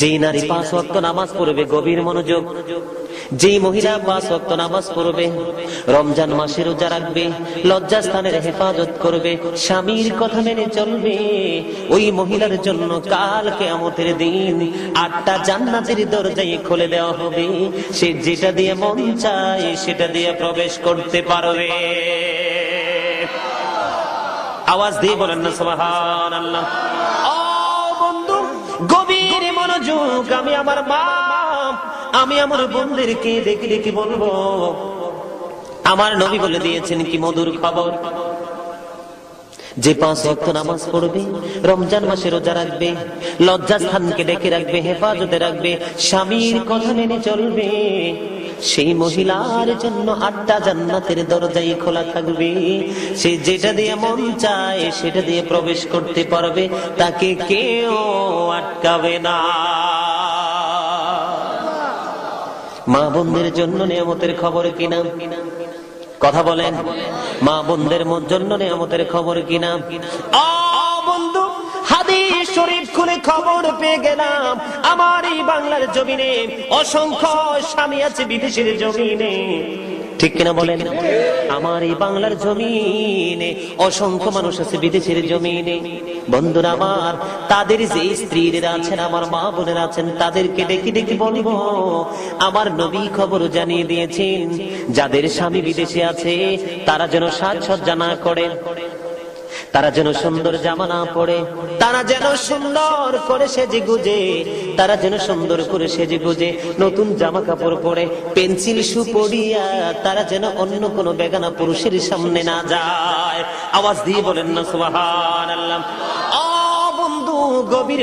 যেই নারী 5 ওয়াক্ত নামাজ পড়বে গভীর মনোযোগ, যেই মহিলা 5 ওয়াক্ত নামাজ পড়বে, রমজান মাসে রোজা রাখবে, লজ্জাস্থানের হেফাজত করবে, স্বামীর কথা মেনে চলবে, ওই মহিলার জন্য কাল কিয়ামতের দিন 8টা জান্নাতের দরজাই খুলে দেওয়া হবে। সে যেটা দিয়ে মন চায় সেটা দিয়ে প্রবেশ করতে পারবে। আওয়াজ দিয়ে বলেন না সুবহানাল্লাহ। ও বন্ধু, গভীর মনোযোগ। আমি আমার মা, আমি আমার বোনদেরকে ডেকে ডেকে বলবো, আমার নবী বলে দিয়েছেন কি মধুর খবর, যে 5 ওয়াক্ত নামাজ পড়বে, রমজান মাসে রোজা রাখবে, লজ্জাস্থানকে ডেকে রাখবে, হেফাজতে রাখবে, স্বামীর কথা মেনে চলবে, সেই মহিলার জন্য 8টা জান্নাতের দরজাই খোলা থাকবে। সে যেটা দিয়ে মন চায় সেটা দিয়ে প্রবেশ করতে পারবে, তাকে কেউ আটকাবে না। মা বোনদের জন্য নিয়ামতের খবর কিনা? কথা বলেন, মা বোনদের জন্য নিয়ামতের খবর কিনা? বন্ধু, হাদিস শরীফ খুলে খবর পেয়ে গেলাম, আমার এই বাংলার জমিনে অসংখ্য স্বামী আছে বিদেশের জমিনে, ঠিক কিনা বলেন? আমার এই বাংলার জমিনে অসংখ্য মানুষ আছে বিদেশের জমিনে। বন্ধুরা আমার, তাদের যে স্ত্রীরা আছেন, আমার মা বোনেরা আছেন, তাদেরকে ডেকে ডেকে বলবো, আমার নবী খবর জানিয়ে দিয়েছেন, যাদের স্বামী বিদেশে আছে তারা যেন সাজসজ্জা না করে, তারা যেন সুন্দর জামা না পরে, তারা যেন সুন্দর করে সেজে গুজে, তারা যেন সুন্দর করে সেজে গুজে নতুন জামা কাপড় পরে, পেন্সিল শু পরিয়া তারা যেন অন্য কোনো বেগানা পুরুষের সামনে না যায়। আওয়াজ দিয়ে বলেন না সুবহানাল্লাহ। ও বন্ধু, গভীর